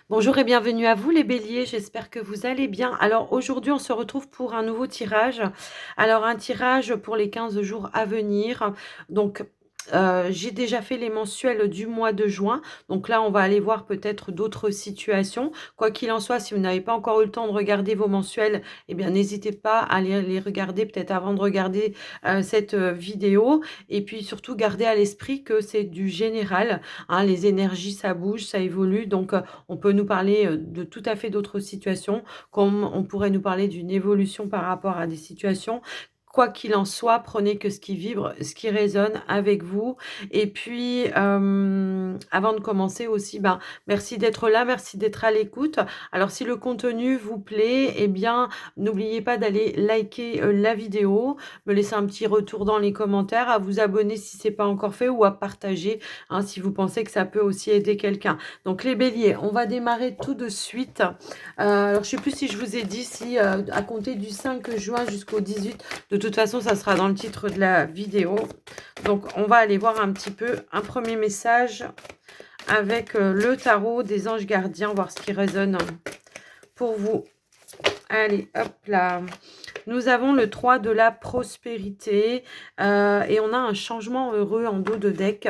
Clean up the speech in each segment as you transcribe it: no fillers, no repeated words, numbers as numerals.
Bonjour et bienvenue à vous les béliers, j'espère que vous allez bien. Alors aujourd'hui on se retrouve pour un nouveau tirage. Alors un tirage pour les 15 jours à venir. Donc j'ai déjà fait les mensuels du mois de juin. Donc là on va aller voir peut-être d'autres situations. Quoi qu'il en soit, si vous n'avez pas encore eu le temps de regarder vos mensuels, eh bien n'hésitez pas à les regarder peut-être avant de regarder cette vidéo. Et puis surtout gardez à l'esprit que c'est du général, hein. Les énergies ça bouge, ça évolue. Donc on peut nous parler de tout à fait d'autres situations, comme on pourrait nous parler d'une évolution par rapport à des situations. Quoi qu'il en soit, prenez que ce qui vibre, ce qui résonne avec vous. Et puis, avant de commencer aussi, ben, merci d'être là, merci d'être à l'écoute. Alors, si le contenu vous plaît, eh bien, n'oubliez pas d'aller liker la vidéo, me laisser un petit retour dans les commentaires, à vous abonner si ce n'est pas encore fait ou à partager, hein, si vous pensez que ça peut aussi aider quelqu'un. Donc les béliers, on va démarrer tout de suite. Alors je ne sais plus si je vous ai dit si à compter du 5 juin jusqu'au 18, de toute façon ça sera dans le titre de la vidéo. Donc on va aller voir un petit peu un premier message avec le tarot des anges gardiens, voir ce qui résonne pour vous. Allez, hop là. Nous avons le 3 de la prospérité et on a un changement heureux en dos de deck.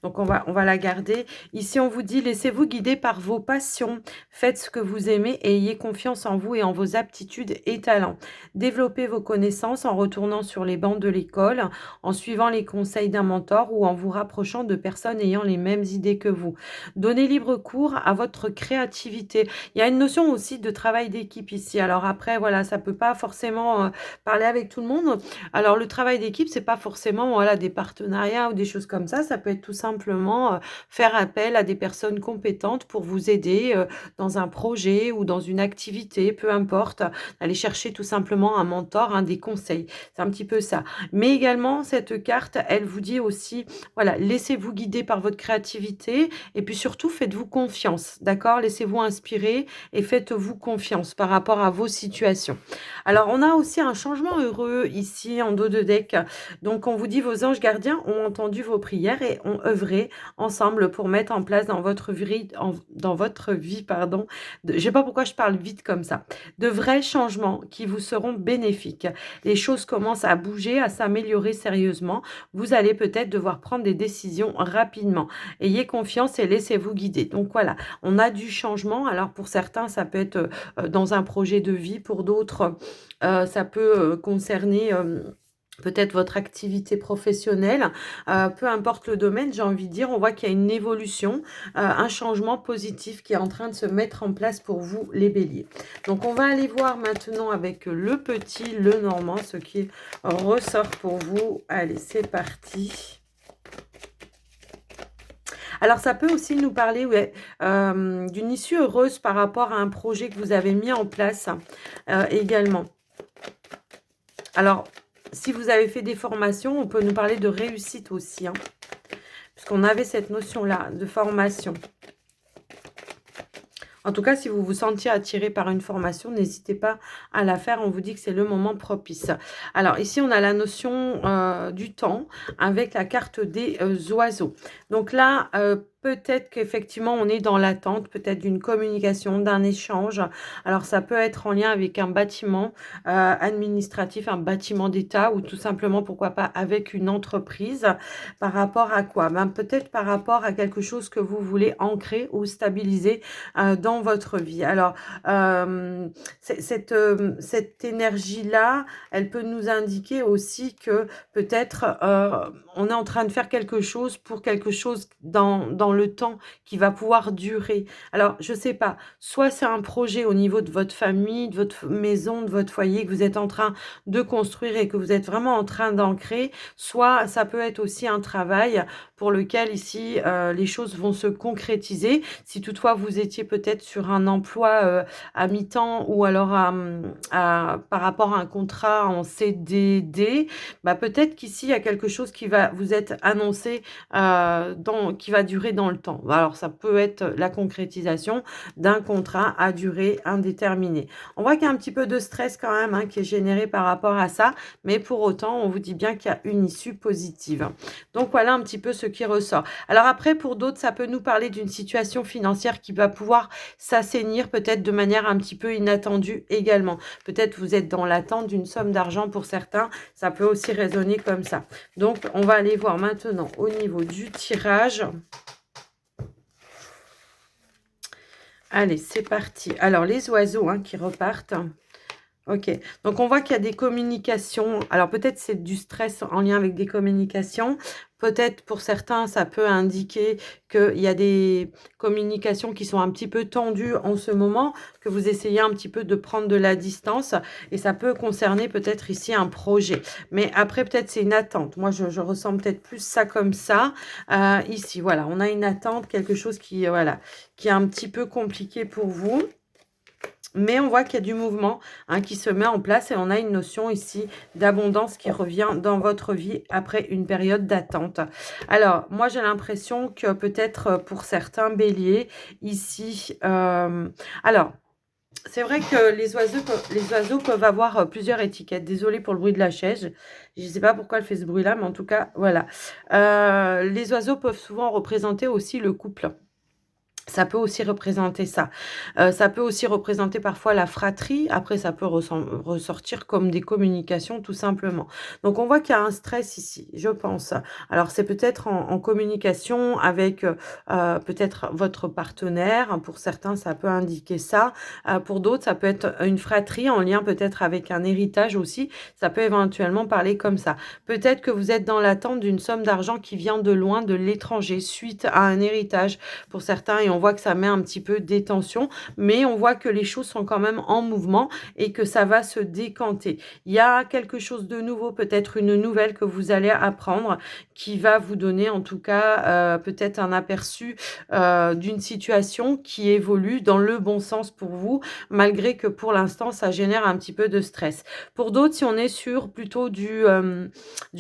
Donc, on va la garder. Ici, on vous dit, laissez-vous guider par vos passions. Faites ce que vous aimez et ayez confiance en vous et en vos aptitudes et talents. Développez vos connaissances en retournant sur les bancs de l'école, en suivant les conseils d'un mentor ou en vous rapprochant de personnes ayant les mêmes idées que vous. Donnez libre cours à votre créativité. Il y a une notion aussi de travail d'équipe ici. Alors après, voilà, ça peut pas forcément parler avec tout le monde. Alors le travail d'équipe, c'est pas forcément voilà des partenariats ou des choses comme ça. Ça peut être tout simplement faire appel à des personnes compétentes pour vous aider dans un projet ou dans une activité, peu importe. Aller chercher tout simplement un mentor, hein, des conseils. C'est un petit peu ça. Mais également, cette carte, elle vous dit aussi, voilà, laissez-vous guider par votre créativité et puis surtout, faites-vous confiance, d'accord? Laissez-vous inspirer et faites-vous confiance par rapport à vos situations. Alors, on a aussi un changement heureux ici en dos de deck. Donc, on vous dit, vos anges gardiens ont entendu vos prières et ont œuvré ensemble pour mettre en place dans votre vie, pardon, je ne sais pas pourquoi je parle vite comme ça, de vrais changements qui vous seront bénéfiques. Les choses commencent à bouger, à s'améliorer sérieusement. Vous allez peut-être devoir prendre des décisions rapidement. Ayez confiance et laissez-vous guider. Donc voilà, on a du changement. Alors pour certains, ça peut être dans un projet de vie. Pour d'autres, ça peut concerner peut-être votre activité professionnelle, peu importe le domaine, j'ai envie de dire, on voit qu'il y a une évolution, un changement positif qui est en train de se mettre en place pour vous, les béliers. Donc, on va aller voir maintenant avec le petit, le normand, ce qui ressort pour vous. Allez, c'est parti. Alors, ça peut aussi nous parler ouais, d'une issue heureuse par rapport à un projet que vous avez mis en place également. Alors, si vous avez fait des formations, on peut nous parler de réussite aussi, hein, puisqu'on avait cette notion-là de formation. En tout cas, si vous vous sentiez attiré par une formation, n'hésitez pas à la faire. On vous dit que c'est le moment propice. Alors ici, on a la notion du temps avec la carte des oiseaux. Donc là, peut-être qu'effectivement, on est dans l'attente, peut-être d'une communication, d'un échange. Alors, ça peut être en lien avec un bâtiment administratif, un bâtiment d'État ou tout simplement, pourquoi pas, avec une entreprise. Par rapport à quoi? Ben, peut-être par rapport à quelque chose que vous voulez ancrer ou stabiliser dans votre vie. Alors, cette énergie-là, elle peut nous indiquer aussi que peut-être on est en train de faire quelque chose pour quelque chose dans le temps qui va pouvoir durer. Alors, je sais pas, soit c'est un projet au niveau de votre famille, de votre maison, de votre foyer que vous êtes en train de construire et que vous êtes vraiment en train d'ancrer, soit ça peut être aussi un travail pour lequel ici les choses vont se concrétiser. Si toutefois vous étiez peut-être sur un emploi à mi-temps ou alors par rapport à un contrat en CDD, bah peut-être qu'ici il y a quelque chose qui va vous être annoncé qui va durer dans dans le temps. Alors, ça peut être la concrétisation d'un contrat à durée indéterminée. On voit qu'il y a un petit peu de stress quand même hein, qui est généré par rapport à ça, mais pour autant, on vous dit bien qu'il y a une issue positive. Donc, voilà un petit peu ce qui ressort. Alors après, pour d'autres, ça peut nous parler d'une situation financière qui va pouvoir s'assainir peut-être de manière un petit peu inattendue également. Peut-être vous êtes dans l'attente d'une somme d'argent pour certains, ça peut aussi résonner comme ça. Donc, on va aller voir maintenant au niveau du tirage. Allez, c'est parti. Alors, les oiseaux hein, qui repartent. Ok, donc on voit qu'il y a des communications. Alors peut-être c'est du stress en lien avec des communications. Peut-être pour certains, ça peut indiquer qu'il y a des communications qui sont un petit peu tendues en ce moment, que vous essayez un petit peu de prendre de la distance. Et ça peut concerner peut-être ici un projet. Mais après, peut-être c'est une attente. Moi, je ressens peut-être plus ça comme ça. Ici, voilà, on a une attente, quelque chose qui, voilà, qui est un petit peu compliqué pour vous. Mais on voit qu'il y a du mouvement hein, qui se met en place et on a une notion ici d'abondance qui revient dans votre vie après une période d'attente. Alors, moi, j'ai l'impression que peut-être pour certains béliers, ici... alors, c'est vrai que les oiseaux peuvent avoir plusieurs étiquettes. Désolée pour le bruit de la chaise. Je ne sais pas pourquoi elle fait ce bruit-là, mais en tout cas, voilà. Les oiseaux peuvent souvent représenter aussi le couple. Ça peut aussi représenter ça. Ça peut aussi représenter parfois la fratrie. Après, ça peut ressortir comme des communications, tout simplement. Donc, on voit qu'il y a un stress ici, je pense. Alors, c'est peut-être en communication avec peut-être votre partenaire. Pour certains, ça peut indiquer ça. Pour d'autres, ça peut être une fratrie en lien peut-être avec un héritage aussi. Ça peut éventuellement parler comme ça. Peut-être que vous êtes dans l'attente d'une somme d'argent qui vient de loin, de l'étranger, suite à un héritage pour certains. Et on voit que ça met un petit peu des tensions, mais on voit que les choses sont quand même en mouvement et que ça va se décanter. Il y a quelque chose de nouveau, peut-être une nouvelle que vous allez apprendre qui va vous donner en tout cas peut-être un aperçu d'une situation qui évolue dans le bon sens pour vous, malgré que pour l'instant ça génère un petit peu de stress. Pour d'autres, si on est sur plutôt du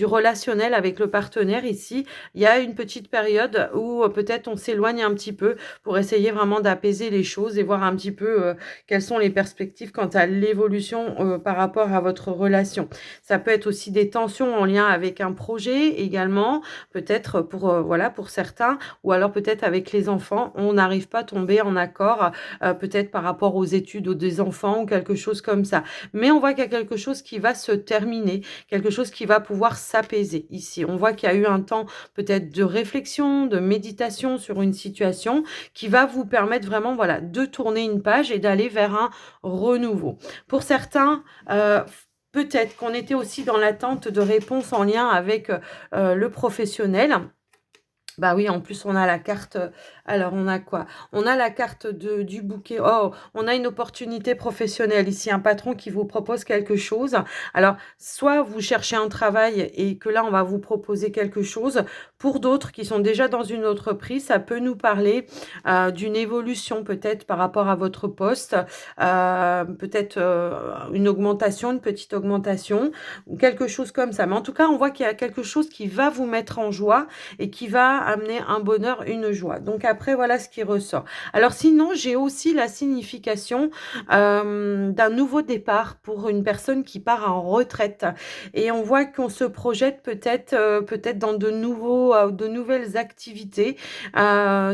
relationnel avec le partenaire ici, il y a une petite période où peut-être on s'éloigne un petit peu pour essayer vraiment d'apaiser les choses et voir un petit peu quelles sont les perspectives quant à l'évolution par rapport à votre relation. Ça peut être aussi des tensions en lien avec un projet également, peut-être pour, voilà, pour certains, ou alors peut-être avec les enfants, on n'arrive pas à tomber en accord, peut-être par rapport aux études des enfants ou quelque chose comme ça. Mais on voit qu'il y a quelque chose qui va se terminer, quelque chose qui va pouvoir s'apaiser ici. On voit qu'il y a eu un temps peut-être de réflexion, de méditation sur une situation qui va vous permettre vraiment voilà, de tourner une page et d'aller vers un renouveau. Pour certains, peut-être qu'on était aussi dans l'attente de réponses en lien avec le professionnel. Bah oui, en plus, on a la carte. Alors, on a quoi? On a la carte du bouquet. Oh, on a une opportunité professionnelle ici, un patron qui vous propose quelque chose. Alors, soit vous cherchez un travail et que là, on va vous proposer quelque chose. Pour d'autres qui sont déjà dans une entreprise, ça peut nous parler d'une évolution peut-être par rapport à votre poste. Peut-être une augmentation, une petite augmentation ou quelque chose comme ça. Mais en tout cas, on voit qu'il y a quelque chose qui va vous mettre en joie et qui va amener un bonheur, une joie. Donc après, voilà ce qui ressort. Alors sinon, j'ai aussi la signification d'un nouveau départ pour une personne qui part en retraite. Et on voit qu'on se projette peut-être dans de nouvelles activités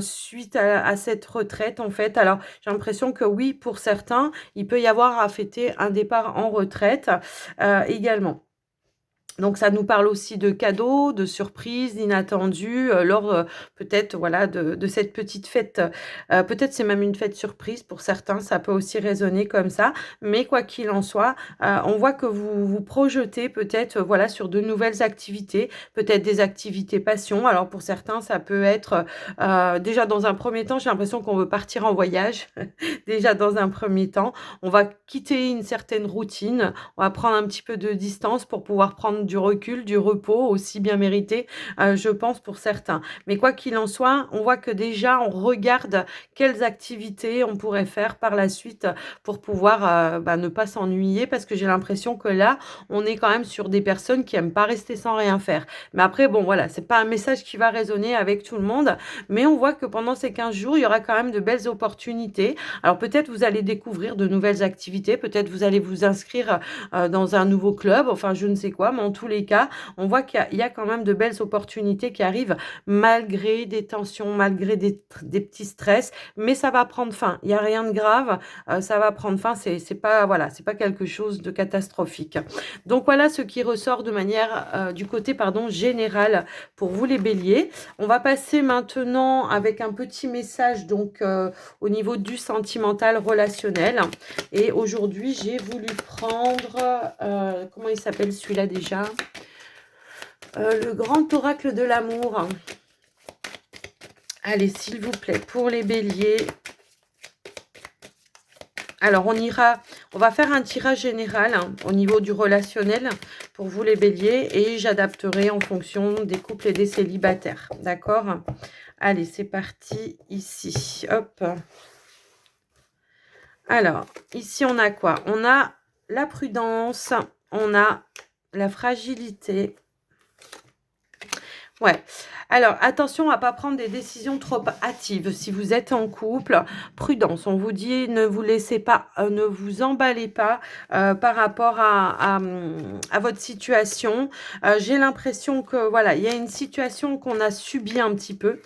suite à cette retraite en fait. Alors j'ai l'impression que oui, pour certains, il peut y avoir à fêter un départ en retraite également. Donc ça nous parle aussi de cadeaux, de surprises inattendus lors peut-être voilà de cette petite fête. Peut-être c'est même une fête surprise pour certains, ça peut aussi résonner comme ça. Mais quoi qu'il en soit, on voit que vous vous projetez peut-être voilà sur de nouvelles activités, peut-être des activités passion. Alors pour certains, ça peut être déjà dans un premier temps, j'ai l'impression qu'on veut partir en voyage. Déjà dans un premier temps, on va quitter une certaine routine, on va prendre un petit peu de distance pour pouvoir prendre prendre du recul, du repos aussi bien mérité, je pense pour certains. Mais quoi qu'il en soit, on voit que déjà on regarde quelles activités on pourrait faire par la suite pour pouvoir, ne pas s'ennuyer parce que j'ai l'impression que là, on est quand même sur des personnes qui aiment pas rester sans rien faire. Mais après bon voilà, c'est pas un message qui va résonner avec tout le monde, mais on voit que pendant ces 15 jours, il y aura quand même de belles opportunités. Alors peut-être vous allez découvrir de nouvelles activités, peut-être vous allez vous inscrire dans un nouveau club, enfin je ne sais quoi, mais en tous les cas, on voit qu'il y a quand même de belles opportunités qui arrivent malgré des tensions, malgré des petits stress, mais ça va prendre fin. Il n'y a rien de grave, ça va prendre fin, c'est pas, voilà, c'est pas quelque chose de catastrophique. Donc voilà ce qui ressort de manière, du côté, pardon, général pour vous les béliers. On va passer maintenant avec un petit message donc au niveau du sentimental relationnel. Et aujourd'hui, j'ai voulu prendre, comment il s'appelle celui-là déjà le grand oracle de l'amour. Allez, s'il vous plaît, pour les béliers. Alors, on va faire un tirage général au niveau du relationnel pour vous les béliers et j'adapterai en fonction des couples et des célibataires. D'accord? Allez, c'est parti ici. Hop. Alors, ici, on a quoi? On a la prudence, on a la fragilité. Ouais. Alors, attention à ne pas prendre des décisions trop hâtives. Si vous êtes en couple, prudence. On vous dit, ne vous laissez pas, ne vous emballez pas par rapport à votre situation. J'ai l'impression que, voilà, il y a une situation qu'on a subie un petit peu,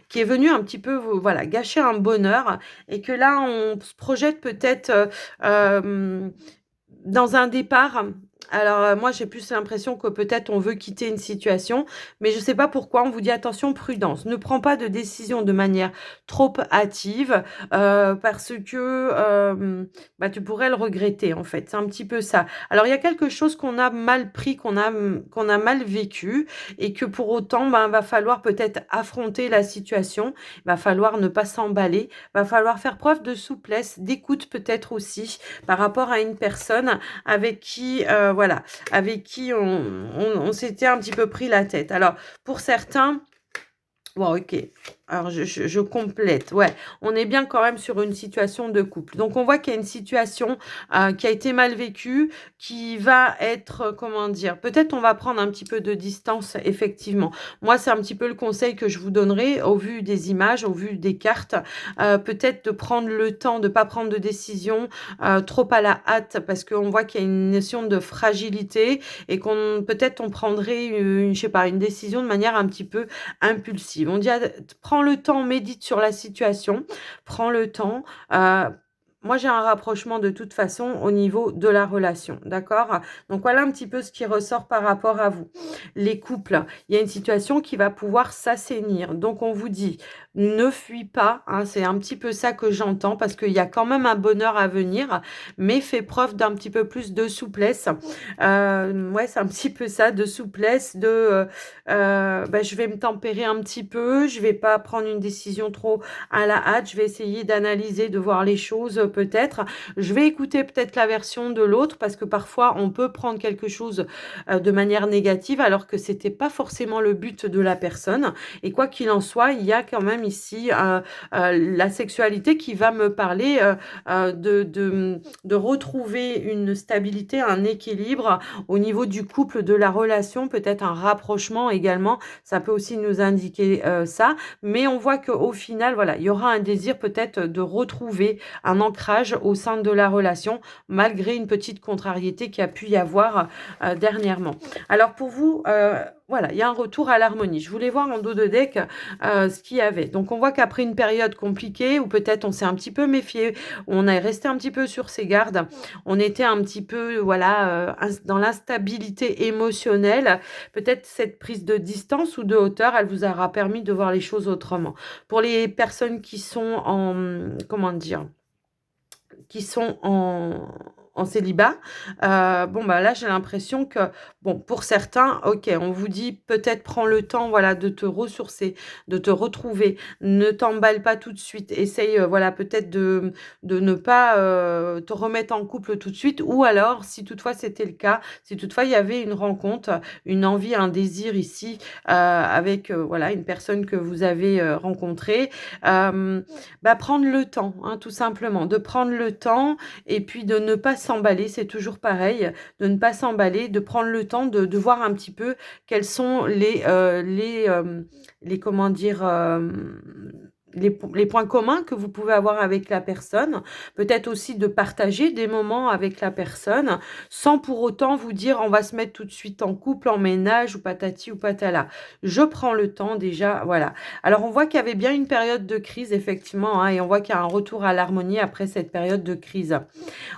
qui est venue un petit peu, voilà, gâcher un bonheur. Et que là, on se projette peut-être dans un départ. Alors, moi, j'ai plus l'impression que peut-être on veut quitter une situation, mais je ne sais pas pourquoi. On vous dit attention, prudence. Ne prends pas de décision de manière trop hâtive parce que tu pourrais le regretter, en fait. C'est un petit peu ça. Alors, il y a quelque chose qu'on a mal pris, qu'on a mal vécu et que pour autant, va falloir peut-être affronter la situation. Il va falloir ne pas s'emballer. Il va falloir faire preuve de souplesse, d'écoute peut-être aussi par rapport à une personne avec qui, on s'était un petit peu pris la tête. Alors, pour certains, bon, ok. Alors, je complète. Ouais, on est bien quand même sur une situation de couple. Donc, on voit qu'il y a une situation qui a été mal vécue, qui va être, comment dire, peut-être on va prendre un petit peu de distance, effectivement. Moi, c'est un petit peu le conseil que je vous donnerai au vu des images, au vu des cartes. Peut-être de prendre le temps, de ne pas prendre de décision trop à la hâte, parce qu'on voit qu'il y a une notion de fragilité et qu'on peut-être on prendrait, je sais pas, une décision de manière un petit peu impulsive. On dit, prends le temps, médite sur la situation, prends le temps. Moi, j'ai un rapprochement de toute façon au niveau de la relation, d'accord? Donc, voilà un petit peu ce qui ressort par rapport à vous. Les couples, il y a une situation qui va pouvoir s'assainir. Donc, on vous dit, ne fuis pas, hein, c'est un petit peu ça que j'entends parce qu'il y a quand même un bonheur à venir, mais fais preuve d'un petit peu plus de souplesse. Ouais, c'est un petit peu ça, de souplesse, je vais me tempérer un petit peu, je vais pas prendre une décision trop à la hâte, je vais essayer d'analyser, de voir les choses peut-être. Je vais écouter peut-être la version de l'autre parce que parfois on peut prendre quelque chose de manière négative alors que c'était pas forcément le but de la personne. Et quoi qu'il en soit, il y a quand même ici la sexualité qui va me parler de retrouver une stabilité, un équilibre au niveau du couple, de la relation, peut-être un rapprochement également. Ça peut aussi nous indiquer ça. Mais on voit qu'au final, voilà, il y aura un désir peut-être de retrouver un ancrage au sein de la relation, malgré une petite contrariété qui a pu y avoir dernièrement. Alors pour vous, voilà, il y a un retour à l'harmonie. Je voulais voir en dos de deck ce qu'il y avait. Donc on voit qu'après une période compliquée, ou peut-être on s'est un petit peu méfié, on est resté un petit peu sur ses gardes, on était un petit peu, voilà, dans l'instabilité émotionnelle, peut-être cette prise de distance ou de hauteur, elle vous aura permis de voir les choses autrement. Pour les personnes qui sont en, comment dire, qui sont en célibat, bon, bah, là, j'ai l'impression que, bon, pour certains, OK, on vous dit peut-être prends le temps, voilà, de te ressourcer, de te retrouver. Ne t'emballe pas tout de suite. Essaye, voilà, peut-être de ne pas, te remettre en couple tout de suite ou alors, si toutefois c'était le cas, si toutefois il y avait une rencontre, une envie, un désir ici, avec, voilà, une personne que vous avez, rencontrée, bah, prendre le temps, hein, tout simplement, de prendre le temps et puis de ne pas s'emballer, c'est toujours pareil, de ne pas s'emballer, de prendre le temps de voir un petit peu quels sont les comment dire? Les points communs que vous pouvez avoir avec la personne. Peut-être aussi de partager des moments avec la personne, sans pour autant vous dire: «On va se mettre tout de suite en couple, en ménage» ou patati ou patala. Je prends le temps déjà, voilà. Alors on voit qu'il y avait bien une période de crise effectivement, hein, et on voit qu'il y a un retour à l'harmonie après cette période de crise.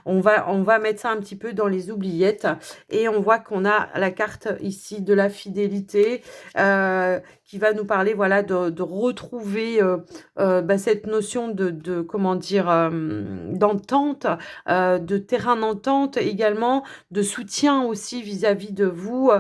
On va mettre ça un petit peu dans les oubliettes et on voit qu'on a la carte ici de la fidélité, qui va nous parler, voilà, de retrouver, bah, cette notion de comment dire? D'entente, de terrain d'entente également, de soutien aussi vis-à-vis de vous,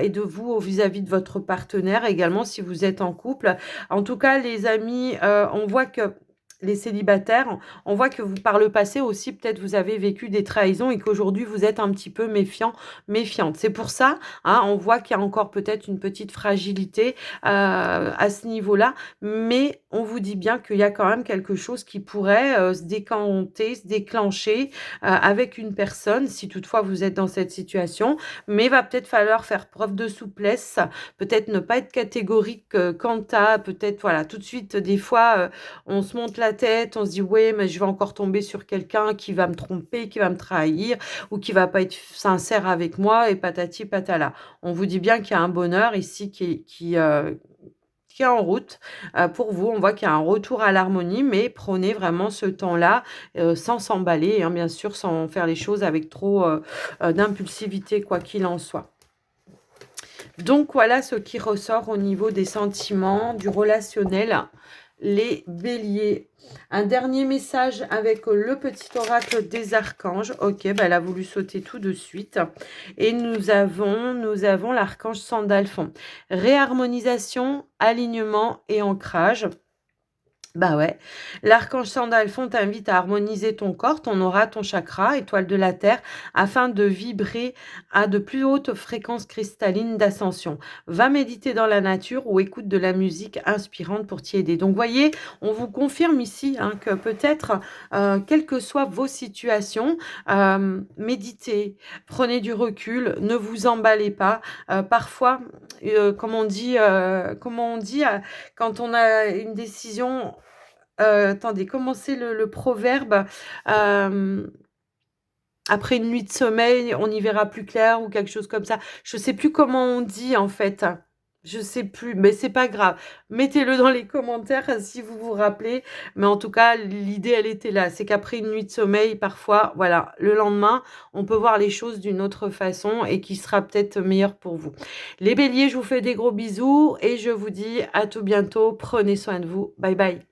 et de vous vis-à-vis de votre partenaire également si vous êtes en couple. En tout cas, les amis, on voit que les célibataires, on voit que vous par le passé aussi, peut-être vous avez vécu des trahisons et qu'aujourd'hui vous êtes un petit peu méfiant, méfiante. C'est pour ça, hein, on voit qu'il y a encore peut-être une petite fragilité, à ce niveau-là, mais on vous dit bien qu'il y a quand même quelque chose qui pourrait, se décanter, se déclencher, avec une personne, si toutefois vous êtes dans cette situation. Mais va peut-être falloir faire preuve de souplesse, peut-être ne pas être catégorique, quant à peut-être, voilà, tout de suite, des fois, on se monte la tête, on se dit: «Ouais, mais je vais encore tomber sur quelqu'un qui va me tromper, qui va me trahir ou qui va pas être sincère avec moi» et patati patala. On vous dit bien qu'il y a un bonheur ici qui est en route, pour vous. On voit qu'il y a un retour à l'harmonie, mais prenez vraiment ce temps-là, sans s'emballer, hein, bien sûr, sans faire les choses avec trop, d'impulsivité, quoi qu'il en soit. Donc voilà ce qui ressort au niveau des sentiments, du relationnel, les béliers. Un dernier message avec le petit oracle des archanges. Ok, bah elle a voulu sauter tout de suite. Et nous avons l'archange Sandalphon. Réharmonisation, alignement et ancrage. Bah ouais, l'archange Sandalphon t'invite à harmoniser ton corps, ton aura, ton chakra, étoile de la terre, afin de vibrer à de plus hautes fréquences cristallines d'ascension. Va méditer dans la nature ou écoute de la musique inspirante pour t'y aider. Donc, voyez, on vous confirme ici, hein, que peut-être, quelles que soient vos situations, méditez, prenez du recul, ne vous emballez pas. Parfois, comment on dit, quand on a une décision. Attendez, comment c'est le proverbe? Hem, Après une nuit de sommeil, on y verra plus clair ou quelque chose comme ça. Je sais plus comment on dit en fait. Je sais plus, mais c'est pas grave. Mettez-le dans les commentaires si vous vous rappelez. Mais en tout cas, l'idée, elle était là. C'est qu'après une nuit de sommeil, parfois, voilà, le lendemain, on peut voir les choses d'une autre façon et qui sera peut-être meilleure pour vous. Les béliers, je vous fais des gros bisous et je vous dis à tout bientôt. Prenez soin de vous. Bye bye.